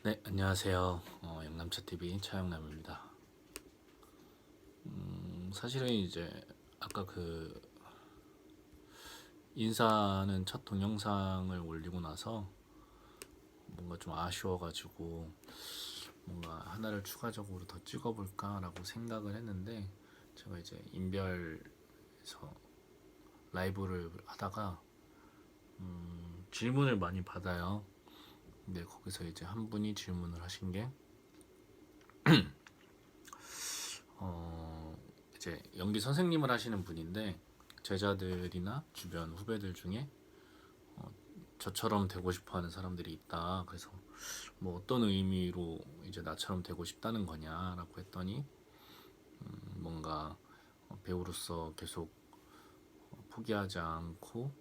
네, 안녕하세요. 영남차TV 차영남입니다. 사실은 이제 아까 그 인사는 첫 동영상을 올리고 나서 뭔가 좀 아쉬워가지고 뭔가 하나를 추가적으로 더 찍어볼까라고 생각을 했는데, 제가 이제 인별에서 라이브를 하다가 질문을 많이 받아요. 근데 거기서 이제 한 분이 질문을 하신 게 이제 연기 선생님을 하시는 분인데, 제자들이나 주변 후배들 중에 저처럼 되고 싶어하는 사람들이 있다. 그래서 뭐 어떤 의미로 이제 나처럼 되고 싶다는 거냐라고 했더니, 뭔가 배우로서 계속 포기하지 않고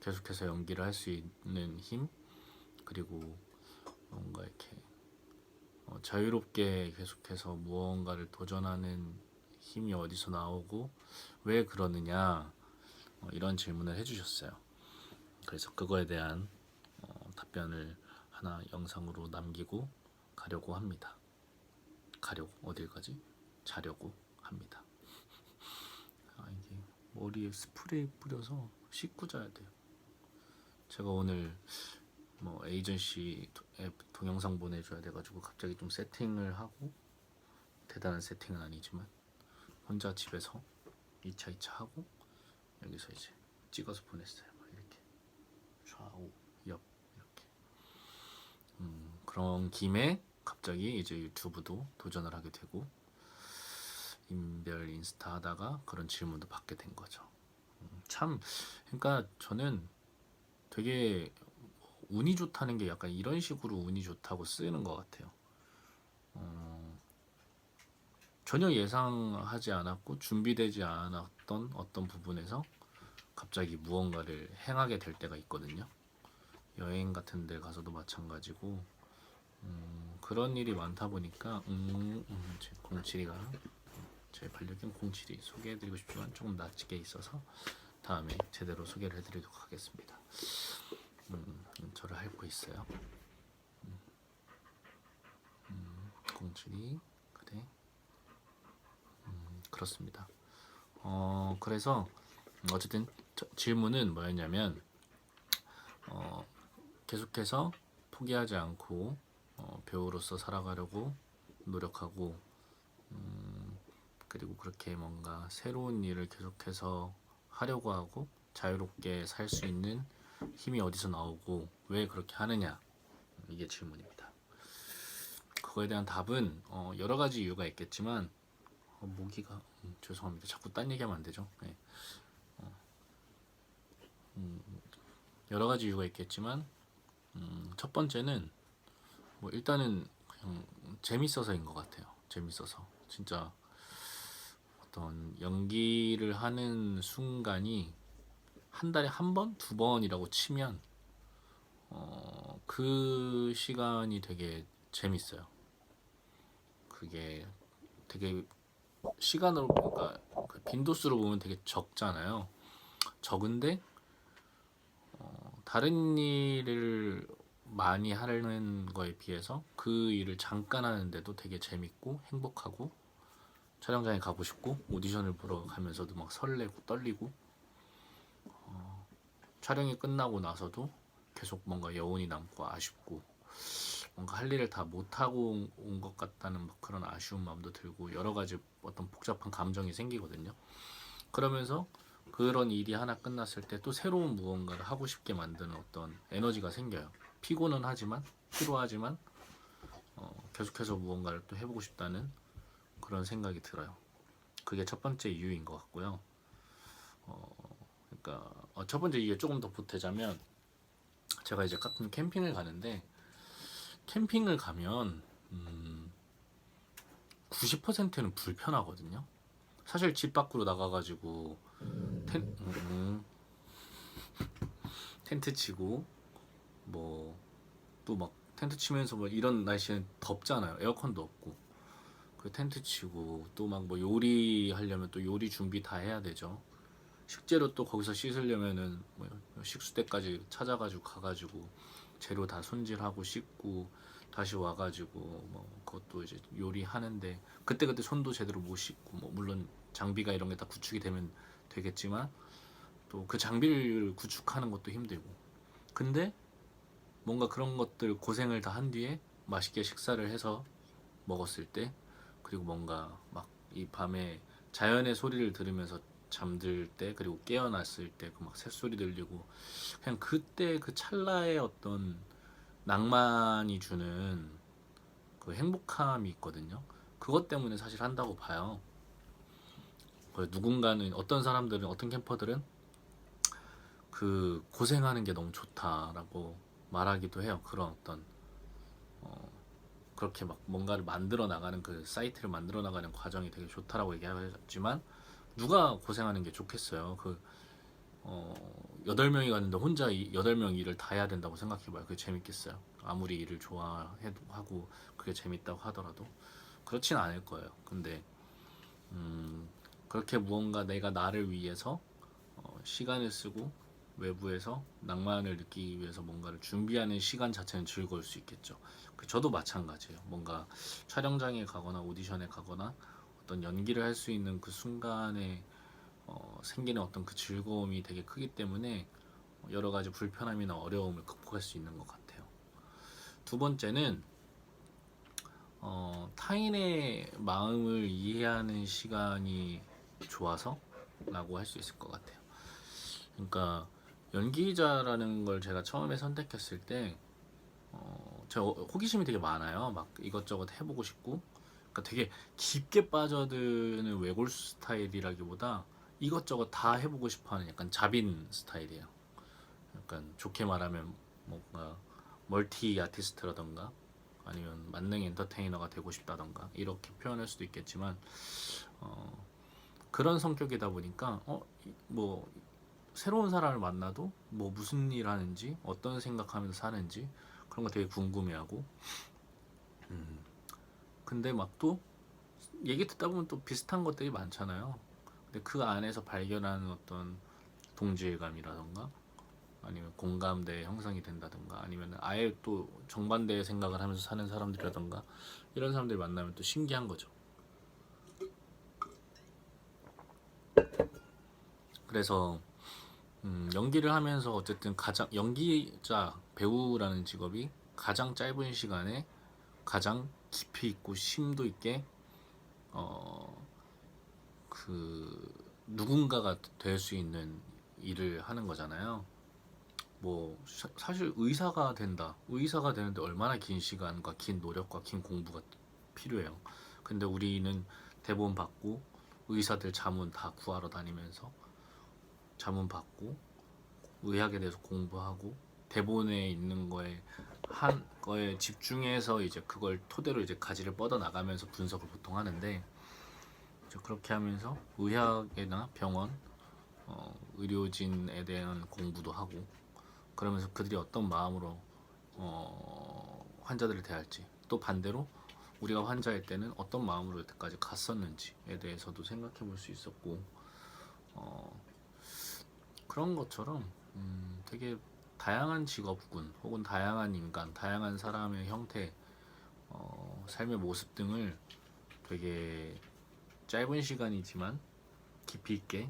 계속해서 연기를 할 수 있는 힘, 그리고 뭔가 이렇게 자유롭게 계속해서 무언가를 도전하는 힘이 어디서 나오고 왜 그러느냐, 이런 질문을 해주셨어요. 그래서 그거에 대한 답변을 하나 영상으로 남기고 가려고 합니다. 가려고 어딜 가지? 자려고 합니다. 이게 머리에 스프레이 뿌려서 씻고 자야 돼요. 제가 오늘 뭐 에이전시에 동영상 보내줘야 돼가지고 갑자기 좀 세팅을 하고, 대단한 세팅은 아니지만 혼자 집에서 2차 하고 여기서 이제 찍어서 보냈어요. 이렇게 좌우 옆 이렇게. 그런 김에 갑자기 이제 유튜브도 도전을 하게 되고, 인별 인스타 하다가 그런 질문도 받게 된 거죠. 참, 그러니까 저는 되게 운이 좋다는 게 약간 이런 식으로 운이 좋다고 쓰는 것 같아요. 전혀 예상하지 않았고 준비되지 않았던 어떤 부분에서 갑자기 무언가를 행하게 될 때가 있거든요. 여행 같은 데 가서도 마찬가지고, 그런 일이 많다 보니까 제 공칠이가, 제 반려견 공칠이 소개해드리고 싶지만 조금 낯지게 있어서 다음에 제대로 소개를 해드리도록 하겠습니다. 저를 핥고 있어요. 공칠이. 그래, 그렇습니다. 그래서 어쨌든 질문은 뭐였냐면, 계속해서 포기하지 않고 배우로서 살아가려고 노력하고, 그리고 그렇게 뭔가 새로운 일을 계속해서 하려고 하고 자유롭게 살 수 있는 힘이 어디서 나오고 왜 그렇게 하느냐, 이게 질문입니다. 그거에 대한 답은 여러 가지 이유가 있겠지만, 모기가 죄송합니다. 자꾸 딴 얘기하면 안 되죠. 네. 여러 가지 이유가 있겠지만, 첫 번째는 뭐 일단은 그냥 재밌어서인 것 같아요. 재밌어서 진짜 어떤 연기를 하는 순간이 한 달에 한 번, 두 번이라고 치면 그 시간이 되게 재밌어요. 그게 되게 시간으로, 그러니까 그 빈도수로 보면 되게 적잖아요. 적은데 다른 일을 많이 하는 거에 비해서 그 일을 잠깐 하는데도 되게 재밌고 행복하고, 촬영장에 가고 싶고 오디션을 보러 가면서도 막 설레고 떨리고, 촬영이 끝나고 나서도 계속 뭔가 여운이 남고 아쉽고, 뭔가 할 일을 다 못하고 온 것 같다는 막 그런 아쉬운 마음도 들고, 여러 가지 어떤 복잡한 감정이 생기거든요. 그러면서 그런 일이 하나 끝났을 때 또 새로운 무언가를 하고 싶게 만드는 어떤 에너지가 생겨요. 피곤은 하지만, 피로하지만 계속해서 무언가를 또 해보고 싶다는 그런 생각이 들어요. 그게 첫 번째 이유인 것 같고요. 그러니까 첫 번째 이유에 조금 더 보태자면, 제가 이제 가끔 캠핑을 가는데, 캠핑을 가면 90%는 불편하거든요. 사실 집 밖으로 나가가지고 텐트 치고, 뭐 또 막 텐트 치면서 뭐 이런 날씨는 덥잖아요. 에어컨도 없고. 그 텐트 치고 또 막 뭐 요리 하려면 또 요리 준비 다 해야 되죠. 식재료 또 거기서 씻으려면은 뭐 식수대까지 찾아가지고 가가지고 재료 다 손질하고 씻고, 다시 와가지고 뭐 그것도 이제 요리하는데 그때그때 손도 제대로 못 씻고 뭐 물론 장비가 이런 게 다 구축이 되면 되겠지만 또 그 장비를 구축하는 것도 힘들고 근데 뭔가 그런 것들 고생을 다 한 뒤에 맛있게 식사를 해서 먹었을 때 그리고 뭔가 막 이 밤에 자연의 소리를 들으면서 잠들 때 그리고 깨어났을 때 그 막 새소리 들리고 그냥 그때 그 찰나의 어떤 낭만이 주는 그 행복함이 있거든요. 그것 때문에 사실 한다고 봐요. 누군가는 어떤 사람들은 어떤 캠퍼들은 그 고생하는 게 너무 좋다라고 말하기도 해요. 그런 어떤 그렇게 막 뭔가를 만들어 나가는 그 사이트를 만들어 나가는 과정이 되게 좋다라고 얘기하지만 누가 고생하는 게 좋겠어요. 그 8명이 갔는데 혼자 8명 일을 다 해야 된다고 생각해봐요. 그게 재밌겠어요? 아무리 일을 좋아해도 하고 그게 재밌다고 하더라도 그렇진 않을 거예요. 근데 그렇게 무언가 내가 나를 위해서 시간을 쓰고 외부에서 낭만을 느끼기 위해서 뭔가를 준비하는 시간 자체는 즐거울 수 있겠죠. 저도 마찬가지예요. 뭔가 촬영장에 가거나 오디션에 가거나 어떤 연기를 할 수 있는 그 순간에 생기는 어떤 그 즐거움이 되게 크기 때문에 여러 가지 불편함이나 어려움을 극복할 수 있는 것 같아요. 두 번째는 타인의 마음을 이해하는 시간이 좋아서라고 할 수 있을 것 같아요. 그러니까 연기자라는 걸 제가 처음에 선택했을 때 제가 호기심이 되게 많아요. 막 이것저것 해보고 싶고 그러니까 되게 깊게 빠져드는 외골수 스타일이라기보다 이것저것 다 해보고 싶어하는 약간 자빈 스타일이에요. 약간 좋게 말하면 뭔가 멀티 아티스트라던가 아니면 만능 엔터테이너가 되고 싶다던가 이렇게 표현할 수도 있겠지만 그런 성격이다 보니까 뭐 새로운 사람을 만나도 뭐 무슨 일 하는지 어떤 생각하면서 사는지 그런 거 되게 궁금해하고 근데 막 또 얘기 듣다 보면 또 비슷한 것들이 많잖아요. 근데 그 안에서 발견하는 어떤 동질감이라던가 아니면 공감대 형성이 된다던가 아니면 아예 또 정반대의 생각을 하면서 사는 사람들이라던가 이런 사람들 만나면 또 신기한 거죠. 그래서 연기를 하면서 어쨌든 가장 연기자 배우라는 직업이 가장 짧은 시간에 가장 깊이 있고 심도 있게 그 누군가가 될 수 있는 일을 하는 거잖아요. 뭐 사실 의사가 되는데 얼마나 긴 시간과 긴 노력과 긴 공부가 필요해요. 근데 우리는 대본 받고 의사들 자문 다 구하러 다니면서 자문 받고 의학에 대해서 공부하고 대본에 있는 거에 집중해서 이제 그걸 토대로 이제 가지를 뻗어 나가면서 분석을 보통 하는데 이제 그렇게 하면서 의학이나 병원 의료진에 대한 공부도 하고 그러면서 그들이 어떤 마음으로 환자들을 대할지 또 반대로 우리가 환자일 때는 어떤 마음으로 여태까지 갔었는지에 대해서도 생각해 볼 수 있었고 그런 것처럼 되게 다양한 직업군 혹은 다양한 인간, 다양한 사람의 형태, 삶의 모습 등을 되게 짧은 시간이지만 깊이 있게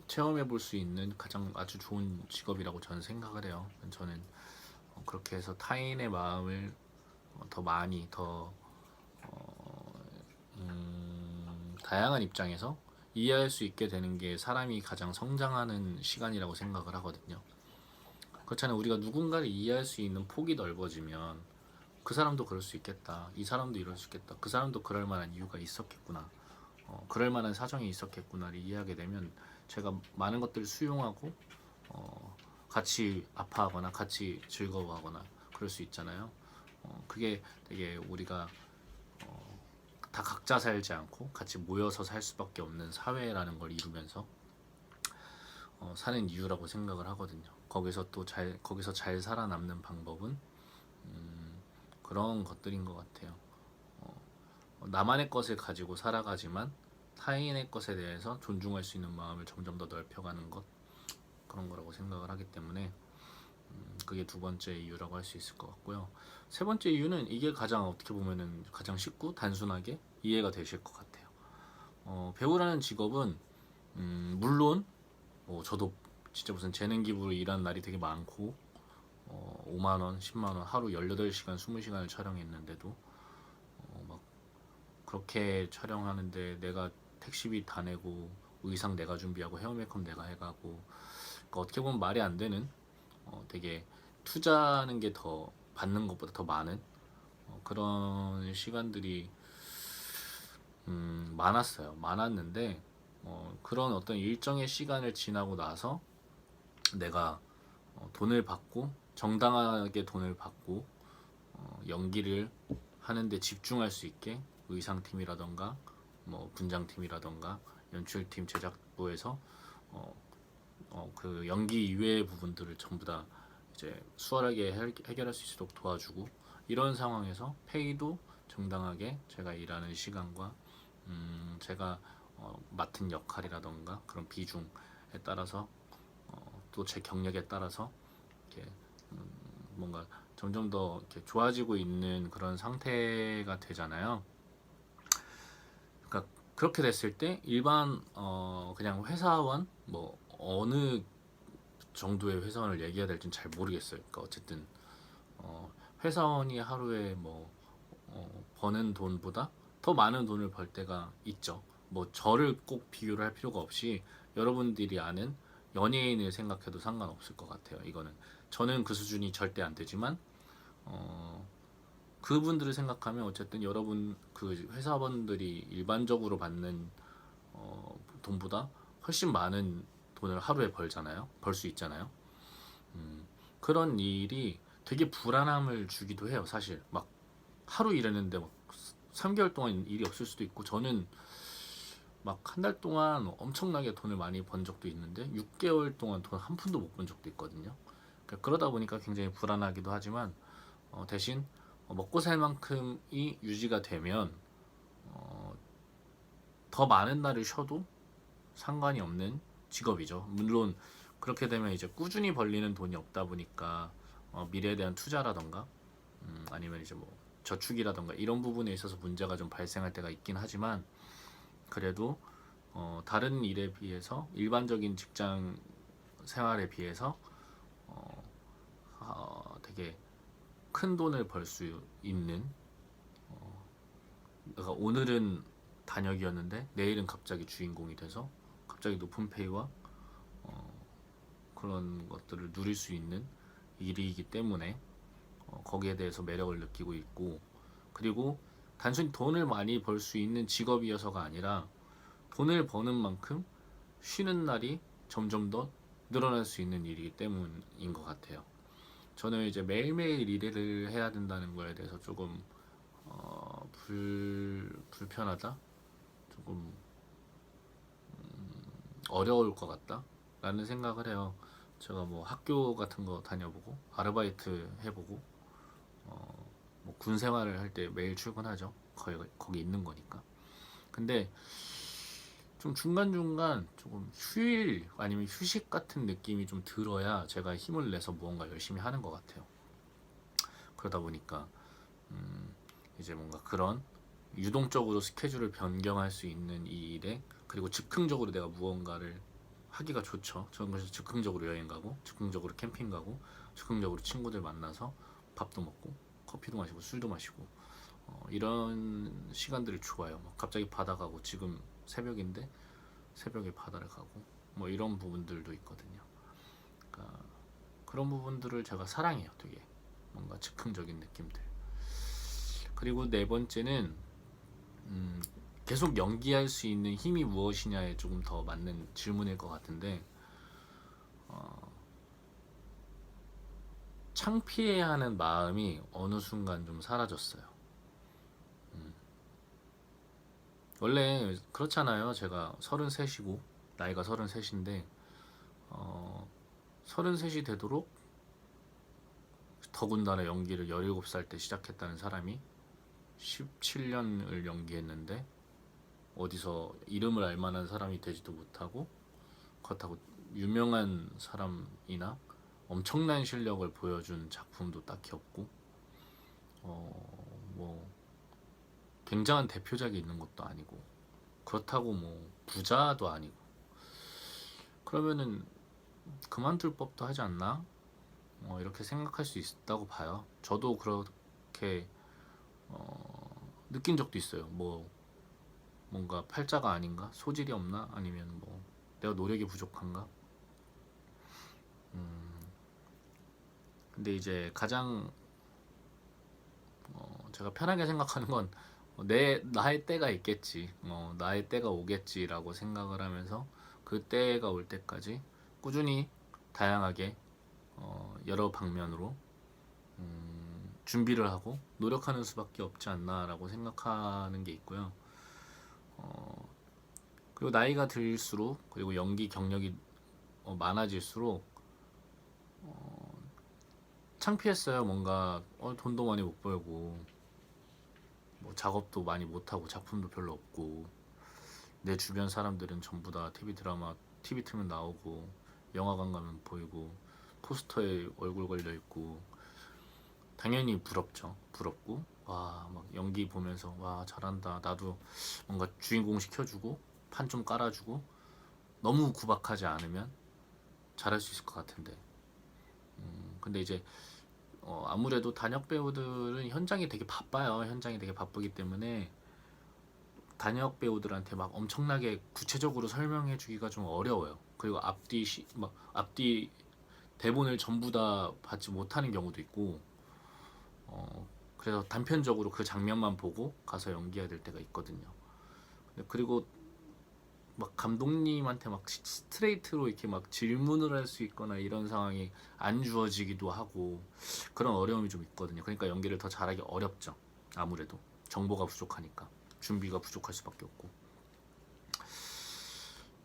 체험해 볼 수 있는 가장 아주 좋은 직업이라고 저는 생각을 해요. 저는 그렇게 해서 타인의 마음을 더 많이 더 다양한 입장에서 이해할 수 있게 되는 게 사람이 가장 성장하는 시간이라고 생각을 하거든요. 그렇잖아요. 우리가 누군가를 이해할 수 있는 폭이 넓어지면 그 사람도 그럴 수 있겠다. 이 사람도 이럴 수 있겠다. 그 사람도 그럴 만한 이유가 있었겠구나. 그럴 만한 사정이 있었겠구나를 이해하게 되면 제가 많은 것들을 수용하고 같이 아파하거나 같이 즐거워하거나 그럴 수 있잖아요. 그게 되게 우리가 다 각자 살지 않고 같이 모여서 살 수밖에 없는 사회라는 걸 이루면서 사는 이유라고 생각을 하거든요. 거기서 잘 살아남는 방법은 그런 것들인 것 같아요. 나만의 것을 가지고 살아가지만 타인의 것에 대해서 존중할 수 있는 마음을 점점 더 넓혀가는 것 그런 거라고 생각을 하기 때문에 그게 두 번째 이유라고 할 수 있을 것 같고요. 세 번째 이유는 이게 가장 어떻게 보면은 가장 쉽고 단순하게 이해가 되실 것 같아요. 배우라는 직업은 물론 저도 진짜 무슨 재능 기부로 일하는 날이 되게 많고 5만 원, 10만 원 하루 18시간, 20시간을 촬영했는데도 막 그렇게 촬영하는데 내가 택시비 다 내고 의상 내가 준비하고 헤어 메이크업 내가 해가고 그러니까 어떻게 보면 말이 안 되는 되게 투자하는 게 더 받는 것보다 더 많은 그런 시간들이 많았어요. 많았는데 그런 어떤 일정의 시간을 지나고 나서 내가 돈을 받고 정당하게 돈을 받고 연기를 하는데 집중할 수 있게 의상팀이라던가 뭐 분장팀이라던가 연출팀 제작부에서 그 연기 이외의 부분들을 전부 다 이제 수월하게 해결할 수 있도록 도와주고 이런 상황에서 페이도 정당하게 제가 일하는 시간과 제가 맡은 역할이라던가 그런 비중에 따라서 또 제 경력에 따라서 이렇게 뭔가 점점 더 이렇게 좋아지고 있는 그런 상태가 되잖아요. 그러니까 그렇게 됐을 때 일반 그냥 회사원 뭐 어느 정도의 회사원을 얘기해야 될지는 잘 모르겠어요. 그러니까 어쨌든 회사원이 하루에 뭐 버는 돈보다 더 많은 돈을 벌 때가 있죠. 뭐 저를 꼭 비교를 할 필요가 없이 여러분들이 아는 연예인을 생각해도 상관없을 것 같아요. 이거는 저는 그 수준이 절대 안 되지만 그분들을 생각하면 어쨌든 여러분 그 회사원들이 일반적으로 받는 돈보다 훨씬 많은 돈을 하루에 벌잖아요. 벌 수 있잖아요. 그런 일이 되게 불안함을 주기도 해요. 사실 막 하루 일했는데 막 3개월 동안 일이 없을 수도 있고 저는 막 한 달 동안 엄청나게 돈을 많이 번 적도 있는데 6개월 동안 돈 한 푼도 못 번 적도 있거든요. 그러니까 그러다 보니까 굉장히 불안하기도 하지만 대신 먹고 살 만큼이 유지가 되면 더 많은 날을 쉬어도 상관이 없는 직업이죠. 물론 그렇게 되면 이제 꾸준히 벌리는 돈이 없다 보니까 미래에 대한 투자라던가 아니면 이제 뭐 저축이라던가 이런 부분에 있어서 문제가 좀 발생할 때가 있긴 하지만 그래도 다른 일에 비해서 일반적인 직장 생활에 비해서 되게 큰 돈을 벌 수 있는 그러니까 오늘은 단역이었는데 내일은 갑자기 주인공이 돼서 갑자기 높은 페이와 그런 것들을 누릴 수 있는 일이기 때문에 거기에 대해서 매력을 느끼고 있고 그리고 단순히 돈을 많이 벌 수 있는 직업이어서가 아니라 돈을 버는 만큼 쉬는 날이 점점 더 늘어날 수 있는 일이기 때문인 것 같아요. 저는 이제 매일매일 일을 해야 된다는 거에 대해서 조금 불편하다, 조금 어려울 것 같다 라는 생각을 해요. 제가 뭐 학교 같은 거 다녀보고 아르바이트 해보고 뭐군 생활을 할 때 매일 출근하죠. 거기 있는 거니까. 근데 좀 중간중간 조금 휴일 아니면 휴식 같은 느낌이 좀 들어야 제가 힘을 내서 무언가 열심히 하는 것 같아요. 그러다 보니까 이제 뭔가 그런 유동적으로 스케줄을 변경할 수 있는 이 일에 그리고 즉흥적으로 내가 무언가를 하기가 좋죠. 저는 그래서 즉흥적으로 여행 가고 즉흥적으로 캠핑 가고 즉흥적으로 친구들 만나서 밥도 먹고 커피도 마시고 술도 마시고 이런 시간들이 좋아요. 막 갑자기 바다 가고 지금 새벽인데 새벽에 바다를 가고 뭐 이런 부분들도 있거든요. 그러니까 그런 부분들을 제가 사랑해요. 되게 뭔가 즉흥적인 느낌들. 그리고 네 번째는 계속 연기할 수 있는 힘이 무엇이냐에 조금 더 맞는 질문일 것 같은데 창피해야 하는 마음이 어느 순간 좀 사라졌어요. 원래 그렇잖아요. 제가 33이고 나이가 33인데 33이 되도록 더군다나 연기를 17살 때 시작했다는 사람이 17년을 연기했는데 어디서 이름을 알만한 사람이 되지도 못하고 그렇다고 유명한 사람이나 엄청난 실력을 보여준 작품도 딱히 없고 뭐 굉장한 대표작이 있는 것도 아니고 그렇다고 뭐 부자도 아니고 그러면은 그만둘 법도 하지 않나? 이렇게 생각할 수 있다고 봐요. 저도 그렇게 느낀 적도 있어요. 뭐 뭔가 팔자가 아닌가? 소질이 없나? 아니면 뭐 내가 노력이 부족한가? 근데 이제 가장 제가 편하게 생각하는 건 나의 때가 있겠지, 나의 때가 오겠지라고 생각을 하면서 그 때가 올 때까지 꾸준히 다양하게 여러 방면으로 준비를 하고 노력하는 수밖에 없지 않나라고 생각하는 게 있고요. 그리고 나이가 들수록 그리고 연기 경력이 많아질수록 창피했어요. 뭔가 돈도 많이 못 벌고 뭐 작업도 많이 못 하고 작품도 별로 없고 내 주변 사람들은 전부 다 TV 드라마 TV 틀면 나오고 영화관 가면 보이고 포스터에 얼굴 걸려 있고 당연히 부럽죠. 부럽고 와 막 연기 보면서 와 잘한다. 나도 뭔가 주인공 시켜주고 판 좀 깔아주고 너무 구박하지 않으면 잘할 수 있을 것 같은데. 근데 이제 아무래도 단역 배우들은 현장이 되게 바빠요. 현장이 되게 바쁘기 때문에 단역 배우들한테 막 엄청나게 구체적으로 설명해 주기가 좀 어려워요. 그리고 앞뒤 대본을 전부 다 받지 못하는 경우도 있고, 그래서 단편적으로 그 장면만 보고 가서 연기해야 될 때가 있거든요. 그리고 막 감독님한테 막 스트레이트로 이렇게 막 질문을 할 수 있거나 이런 상황이 안 주어지기도 하고 그런 어려움이 좀 있거든요. 그러니까 연기를 더 잘하기 어렵죠. 아무래도 정보가 부족하니까 준비가 부족할 수밖에 없고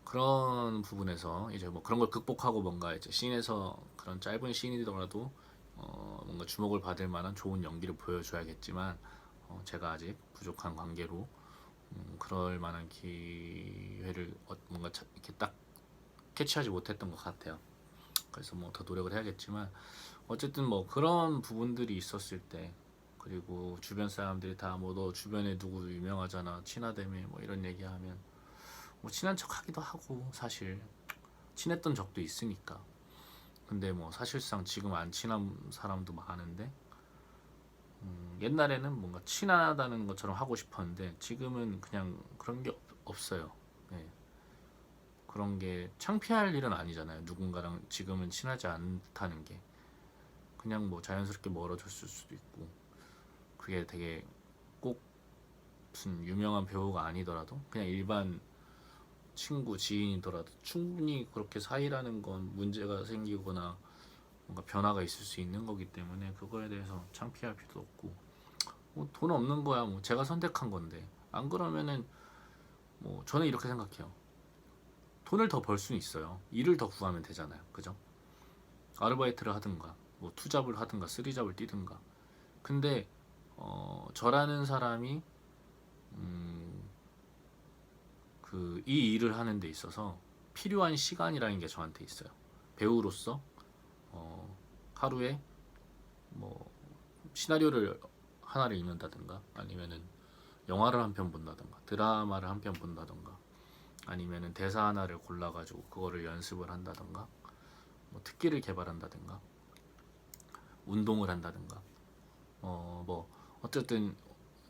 그런 부분에서 이제 뭐 그런 걸 극복하고 뭔가 이제 씬에서 그런 짧은 씬이더라도 뭔가 주목을 받을 만한 좋은 연기를 보여줘야겠지만 제가 아직 부족한 관계로 그럴 만한 기회를 뭔가 이렇게 딱 캐치하지 못했던 것 같아요. 그래서 뭐 더 노력을 해야겠지만 어쨌든 뭐 그런 부분들이 있었을 때 그리고 주변 사람들이 다 뭐 너 주변에 누구 유명하잖아 친하다며 뭐 이런 얘기하면 뭐 친한 척 하기도 하고 사실 친했던 적도 있으니까 근데 뭐 사실상 지금 안 친한 사람도 많은데 옛날에는 뭔가 친하다는 것처럼 하고 싶었는데 지금은 그냥 그런 게 없어요. 네. 그런 게 창피할 일은 아니잖아요. 누군가랑 지금은 친하지 않다는 게 그냥 뭐 자연스럽게 멀어졌을 수도 있고 그게 되게 꼭 무슨 유명한 배우가 아니더라도 그냥 일반 친구 지인이더라도 충분히 그렇게 사이라는 건 문제가 생기거나 뭔가 변화가 있을 수 있는 거기 때문에 그거에 대해서 창피할 필요도 없고 뭐돈 없는 거야 뭐 제가 선택한 건데 안 그러면은 뭐 저는 이렇게 생각해요. 돈을 더 벌 수는 있어요. 일을 더 구하면 되잖아요. 그죠? 아르바이트를 하든가 뭐 투잡을 하든가 쓰리잡을 뛰든가 근데 저라는 사람이 그 이 일을 하는 데 있어서 필요한 시간이라는 게 저한테 있어요. 배우로서 하루에 뭐 시나리오를 하나를 읽는다든가 아니면은 영화를 한 편 본다든가 드라마를 한 편 본다든가 아니면은 대사 하나를 골라가지고 그거를 연습을 한다든가 뭐 특기를 개발한다든가 운동을 한다든가 뭐 어쨌든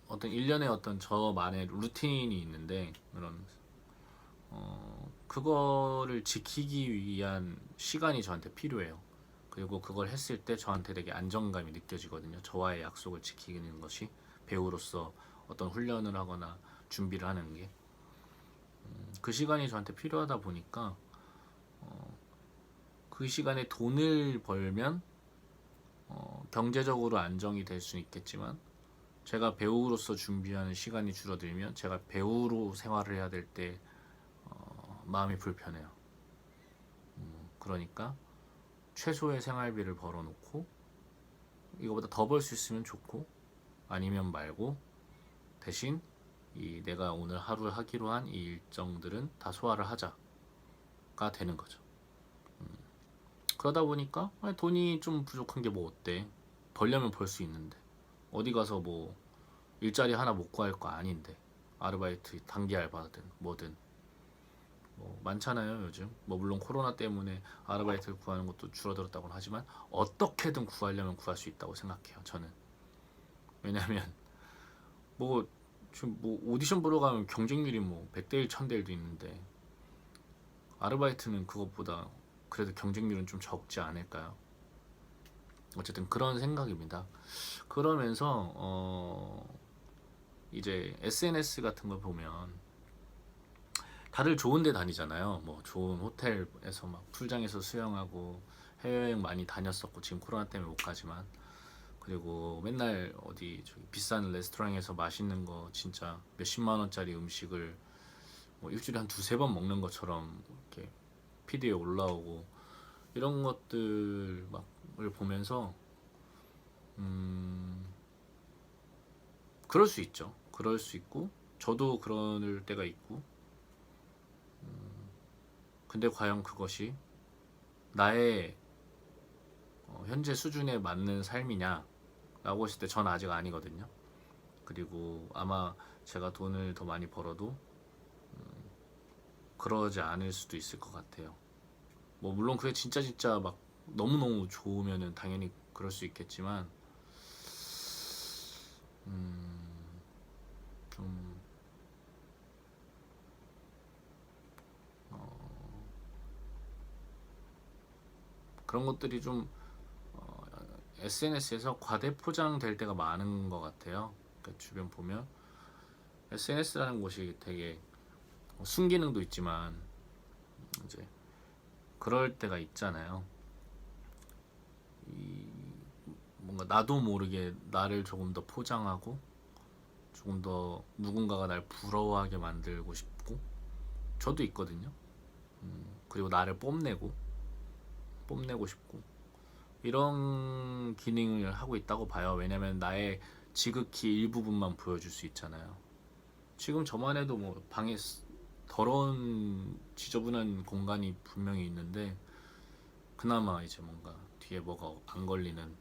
어떤 일련의 어떤 저만의 루틴이 있는데 그런 그거를 지키기 위한 시간이 저한테 필요해요. 그리고 그걸 했을 때 저한테 되게 안정감이 느껴지거든요. 저와의 약속을 지키는 것이 배우로서 어떤 훈련을 하거나 준비를 하는 게 그 시간이 저한테 필요하다 보니까 그 시간에 돈을 벌면 경제적으로 안정이 될 수 있겠지만 제가 배우로서 준비하는 시간이 줄어들면 제가 배우로 생활을 해야 될 때 마음이 불편해요. 그러니까 최소의 생활비를 벌어놓고 이거보다 더 벌 수 있으면 좋고 아니면 말고 대신 이 내가 오늘 하루 하기로 한 이 일정들은 다 소화를 하자가 되는 거죠. 그러다 보니까 아니, 돈이 좀 부족한 게 뭐 어때? 벌려면 벌 수 있는데 어디 가서 뭐 일자리 하나 못 구할 거 아닌데 아르바이트 단기 알바든 뭐든 뭐 많잖아요 요즘. 뭐 물론 코로나 때문에 아르바이트를 구하는 것도 줄어들었다고는 하지만 어떻게든 구하려면 구할 수 있다고 생각해요 저는. 왜냐면 뭐 지금 뭐 오디션 보러 가면 경쟁률이 뭐 100대 1, 1000대 1도 있는데 아르바이트는 그것보다 그래도 경쟁률은 좀 적지 않을까요? 어쨌든 그런 생각입니다. 그러면서 이제 SNS 같은 걸 보면 다들 좋은 데 다니잖아요. 뭐 좋은 호텔에서 막 풀장에서 수영하고 해외여행 많이 다녔었고 지금 코로나 때문에 못 가지만 그리고 맨날 어디 저기 비싼 레스토랑에서 맛있는 거 진짜 몇십만 원짜리 음식을 뭐 일주일에 한 두세 번 먹는 것처럼 이렇게 피드에 올라오고 이런 것들 막을 보면서 음 그럴 수 있죠. 그럴 수 있고 저도 그럴 때가 있고 근데 과연 그것이 나의 현재 수준에 맞는 삶이냐 라고 했을 때 전 아직 아니거든요. 그리고 아마 제가 돈을 더 많이 벌어도 그러지 않을 수도 있을 것 같아요. 뭐 물론 그게 진짜 막 너무너무 좋으면은 당연히 그럴 수 있겠지만 좀 그런 것들이 좀 SNS에서 과대 포장될 때가 많은 것 같아요. 그러니까 주변 보면 SNS라는 곳이 되게 순기능도 있지만 이제 그럴 때가 있잖아요. 이 뭔가 나도 모르게 나를 조금 더 포장하고 조금 더 누군가가 날 부러워하게 만들고 싶고 저도 있거든요. 그리고 나를 뽐내고 싶고 이런 기능을 하고 있다고 봐요. 왜냐면 나의 지극히 일부분만 보여줄 수 있잖아요. 지금 저만 해도 뭐 방에 더러운 지저분한 공간이 분명히 있는데 그나마 이제 뭔가 뒤에 뭐가 안 걸리는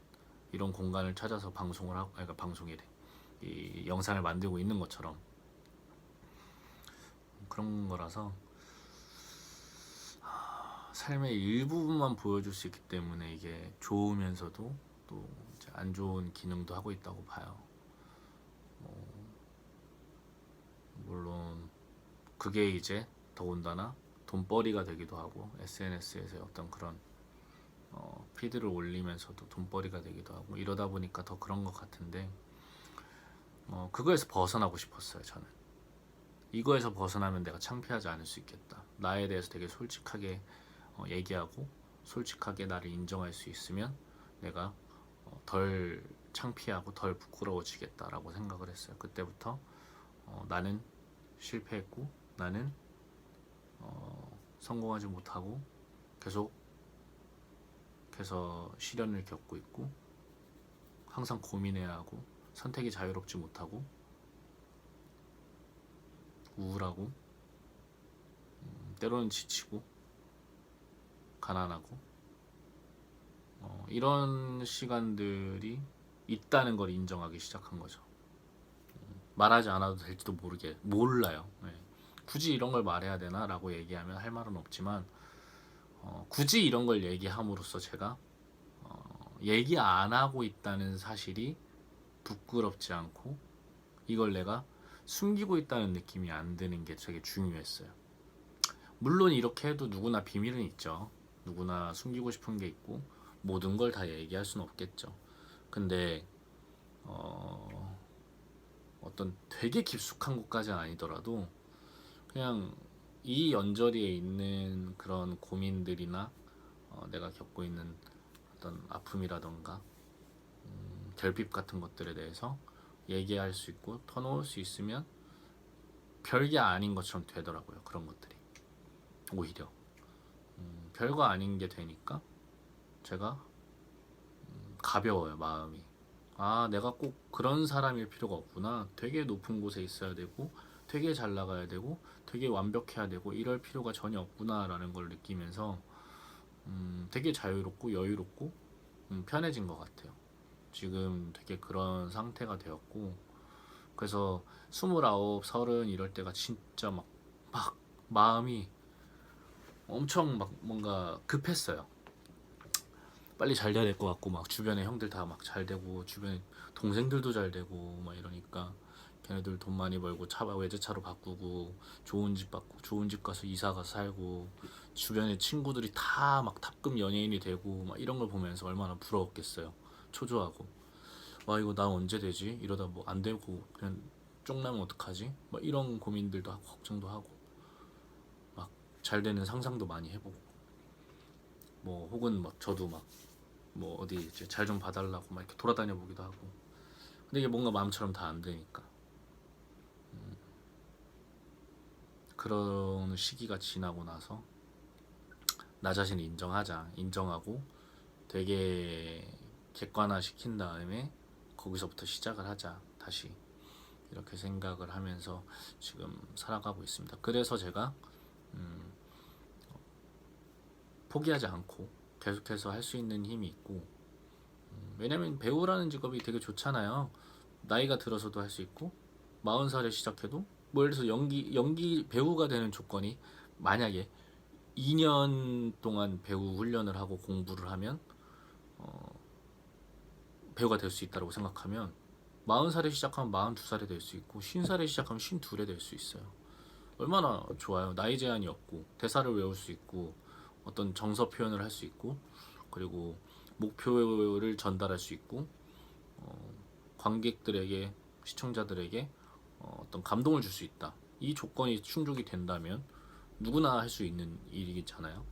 이런 공간을 찾아서 방송을 하고, 그러니까 방송이래. 이 영상을 만들고 있는 것처럼 그런 거라서 삶의 일부분만 보여줄 수 있기 때문에 이게 좋으면서도 또 이제 안 좋은 기능도 하고 있다고 봐요. 물론 그게 이제 더군다나 돈벌이가 되기도 하고 SNS에서 어떤 그런 피드를 올리면서도 돈벌이가 되기도 하고 이러다 보니까 더 그런 것 같은데 그거에서 벗어나고 싶었어요 저는. 이거에서 벗어나면 내가 창피하지 않을 수 있겠다. 나에 대해서 되게 솔직하게 얘기하고 솔직하게 나를 인정할 수 있으면 내가 덜 창피하고 덜 부끄러워지겠다라고 생각을 했어요. 그때부터 나는 실패했고 나는 성공하지 못하고 계속해서 시련을 겪고 있고 항상 고민해야 하고 선택이 자유롭지 못하고 우울하고 때로는 지치고 가난하고 이런 시간들이 있다는 걸 인정하기 시작한 거죠. 말하지 않아도 될지도 몰라요. 네. 굳이 이런 걸 말해야 되나 라고 얘기하면 할 말은 없지만 굳이 이런 걸 얘기함으로써 제가 얘기 안 하고 있다는 사실이 부끄럽지 않고 이걸 내가 숨기고 있다는 느낌이 안 드는 게 되게 중요했어요. 물론 이렇게 해도 누구나 비밀은 있죠. 누구나 숨기고 싶은 게 있고 모든 걸 다 얘기할 수는 없겠죠. 근데 어떤 되게 깊숙한 것까지는 아니더라도 그냥 이 연저리에 있는 그런 고민들이나 내가 겪고 있는 어떤 아픔이라던가 결핍 같은 것들에 대해서 얘기할 수 있고 터놓을 수 있으면 별게 아닌 것처럼 되더라고요. 그런 것들이 오히려 별거 아닌 게 되니까 제가 가벼워요 마음이. 아 내가 꼭 그런 사람일 필요가 없구나. 되게 높은 곳에 있어야 되고 되게 잘 나가야 되고 되게 완벽해야 되고 이럴 필요가 전혀 없구나 라는 걸 느끼면서 되게 자유롭고 여유롭고 편해진 것 같아요. 지금 되게 그런 상태가 되었고, 그래서 29, 30 이럴 때가 진짜 막 마음이 엄청 막 뭔가 급했어요. 빨리 잘 돼야 될 것 같고, 막 주변에 형들 다 막 잘 되고, 주변에 동생들도 잘 되고 막 이러니까 걔네들 돈 많이 벌고 차 외제차로 바꾸고 좋은 집 받고 좋은 집 가서 이사 가서 살고, 주변에 친구들이 다 막 탑급 연예인이 되고 막 이런 걸 보면서 얼마나 부러웠겠어요. 초조하고, 와 이거 나 언제 되지? 이러다 뭐 안 되고 그냥 쪽나면 어떡하지? 막 이런 고민들도 하고 걱정도 하고, 막 잘 되는 상상도 많이 해보고, 뭐 혹은 막 저도 막 뭐 어디 이제 잘 좀 봐달라고 막 이렇게 돌아다녀 보기도 하고. 근데 이게 뭔가 마음처럼 다 안 되니까 그런 시기가 지나고 나서 나 자신을 인정하고 되게 객관화 시킨 다음에 거기서부터 시작을 하자 다시, 이렇게 생각을 하면서 지금 살아가고 있습니다. 그래서 제가 포기하지 않고 계속해서 할 수 있는 힘이 있고, 왜냐면 배우라는 직업이 되게 좋잖아요. 나이가 들어서도 할 수 있고 40살에 시작해도, 뭐 예를 들어서 연기 배우가 되는 조건이 만약에 2년 동안 배우 훈련을 하고 공부를 하면 배우가 될 수 있다고 생각하면 40살에 시작하면 42살에 될 수 있고 50살에 시작하면 52에 될 수 있어요. 얼마나 좋아요. 나이 제한이 없고 대사를 외울 수 있고 어떤 정서 표현을 할 수 있고, 그리고 목표를 전달할 수 있고, 관객들에게, 시청자들에게 어떤 감동을 줄 수 있다. 이 조건이 충족이 된다면 누구나 할 수 있는 일이잖아요.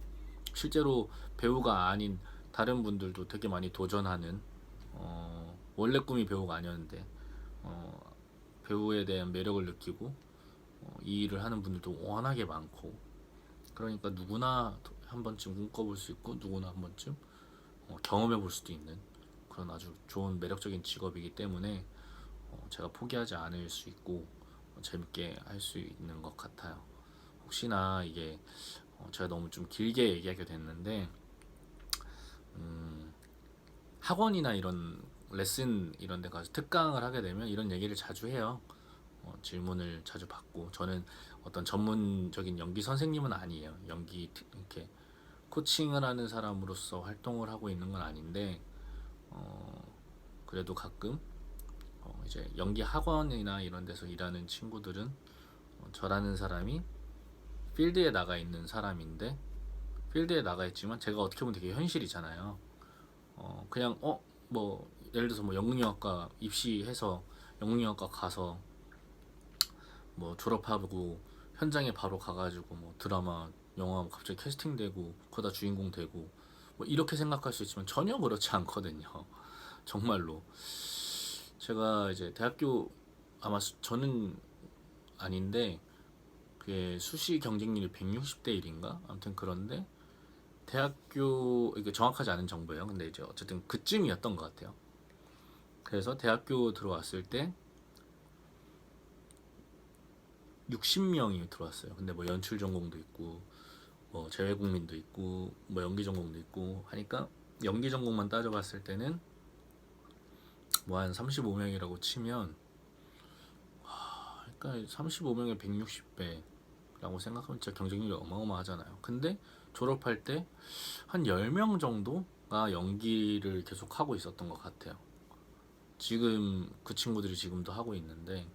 실제로 배우가 아닌 다른 분들도 되게 많이 도전하는, 원래 꿈이 배우가 아니었는데 배우에 대한 매력을 느끼고 이 일을 하는 분들도 워낙에 많고, 그러니까 누구나 한 번쯤 꿈꿔볼 수 있고 누구나 한 번쯤 경험해 볼 수도 있는 그런 아주 좋은 매력적인 직업이기 때문에 제가 포기하지 않을 수 있고 재밌게 할 수 있는 것 같아요. 혹시나 이게 제가 너무 좀 길게 얘기하게 됐는데, 학원이나 이런 레슨 이런 데 가서 특강을 하게 되면 이런 얘기를 자주 해요. 질문을 자주 받고, 저는 어떤 전문적인 연기 선생님은 아니에요. 연기 이렇게 코칭을 하는 사람으로서 활동을 하고 있는 건 아닌데, 그래도 가끔 이제 연기 학원이나 이런 데서 일하는 친구들은 저라는 사람이 필드에 나가 있는 사람인데, 필드에 나가 있지만 제가 어떻게 보면 되게 현실이잖아요. 그냥 뭐 예를 들어서 뭐 영문영화과 입시해서 영문영화과 가서 뭐 졸업하고 현장에 바로 가가지고 뭐 드라마 영화 갑자기 캐스팅되고 거기다 주인공 되고 뭐 이렇게 생각할 수 있지만 전혀 그렇지 않거든요. 정말로. 제가 이제 대학교, 아마 저는 아닌데 그게 수시 경쟁률이 160대 1인가 아무튼 그런데, 대학교, 이게 정확하지 않은 정보예요. 근데 이제 어쨌든 그쯤이었던 것 같아요. 그래서 대학교 들어왔을 때 60명이 들어왔어요. 근데 뭐 연출 전공도 있고 뭐 재외국민도 있고 뭐 연기 전공도 있고 하니까, 연기 전공만 따져봤을 때는 뭐 한 35명이라고 치면, 그러니까 35명에 160배라고 생각하면 진짜 경쟁률이 어마어마하잖아요. 근데 졸업할 때 한 10명 정도가 연기를 계속 하고 있었던 것 같아요. 지금 그 친구들이 지금도 하고 있는데,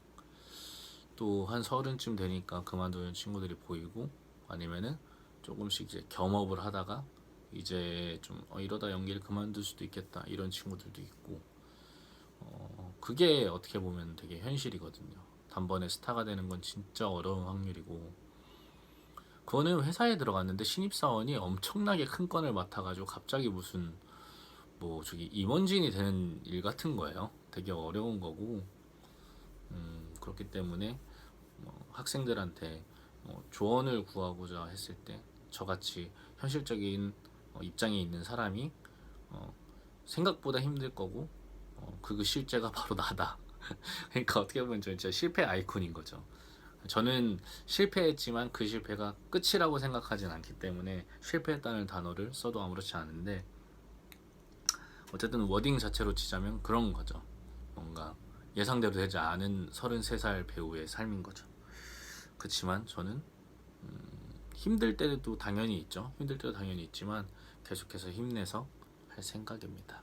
또 한 30쯤 되니까 그만두는 친구들이 보이고, 아니면은 조금씩 이제 겸업을 하다가 이제 좀 이러다 연기를 그만둘 수도 있겠다 이런 친구들도 있고, 그게 어떻게 보면 되게 현실이거든요. 단번에 스타가 되는 건 진짜 어려운 확률이고, 그거는 회사에 들어갔는데 신입사원이 엄청나게 큰 건을 맡아가지고 갑자기 무슨 뭐 저기 임원진이 되는 일 같은 거예요. 되게 어려운 거고, 그렇기 때문에 학생들한테 조언을 구하고자 했을 때 저같이 현실적인 입장에 있는 사람이 생각보다 힘들 거고, 그 실제가 바로 나다. 그러니까 어떻게 보면 저 진짜 실패 아이콘인 거죠. 저는 실패했지만 그 실패가 끝이라고 생각하진 않기 때문에 실패했다는 단어를 써도 아무렇지 않은데, 어쨌든 워딩 자체로 치자면 그런 거죠. 뭔가 예상대로 되지 않은 33살 배우의 삶인 거죠. 그렇지만 저는 힘들 때도 당연히 있죠. 힘들 때도 당연히 있지만 계속해서 힘내서 할 생각입니다.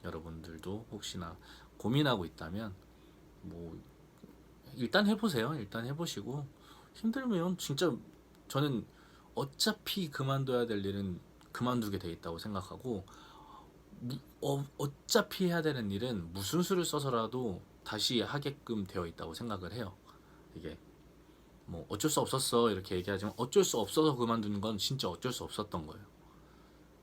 여러분들도 혹시나 고민하고 있다면 뭐 일단 해보세요. 일단 해보시고 힘들면 진짜, 저는 어차피 그만둬야 될 일은 그만두게 돼 있다고 생각하고, 어차피 해야 되는 일은 무슨 수를 써서라도 다시 하게끔 되어 있다고 생각을 해요. 이게 뭐 어쩔 수 없었어 이렇게 얘기하지만, 어쩔 수 없어서 그만두는 건 진짜 어쩔 수 없었던 거예요.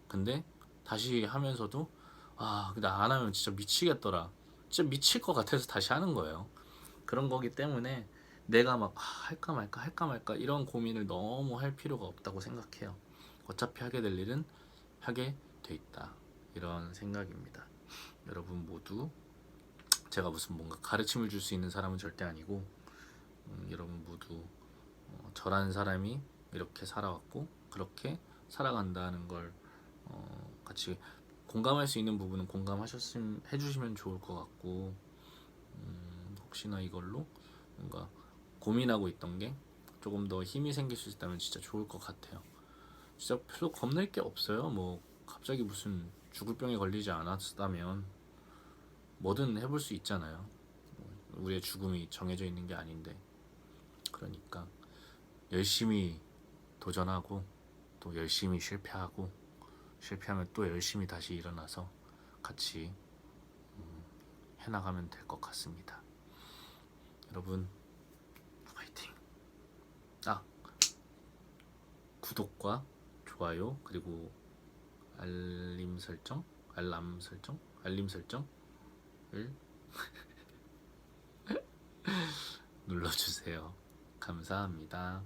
근데 다시 하면서도 나 안 하면 진짜 미치겠더라, 진짜 미칠 것 같아서 다시 하는 거예요. 그런 거기 때문에 내가 막 할까 말까 할까 말까 이런 고민을 너무 할 필요가 없다고 생각해요. 어차피 하게 될 일은 하게 돼 있다, 이런 생각입니다. 여러분 모두, 제가 무슨 뭔가 가르침을 줄 수 있는 사람은 절대 아니고, 여러분 모두 저라는 사람이 이렇게 살아왔고 그렇게 살아간다는 걸 같이 공감할 수 있는 부분은 공감하셨으면 해주시면 좋을 것 같고, 혹시나 이걸로 뭔가 고민하고 있던 게 조금 더 힘이 생길 수 있다면 진짜 좋을 것 같아요. 진짜 별로 겁낼 게 없어요. 뭐 갑자기 무슨 죽을 병에 걸리지 않았다면 뭐든 해볼 수 있잖아요. 우리의 죽음이 정해져 있는 게 아닌데. 그러니까 열심히 도전하고 또 열심히 실패하고, 실패하면 또 열심히 다시 일어나서 같이 해나가면 될 것 같습니다. 여러분 화이팅! 구독과 좋아요 그리고 알림 설정을 눌러주세요. 감사합니다.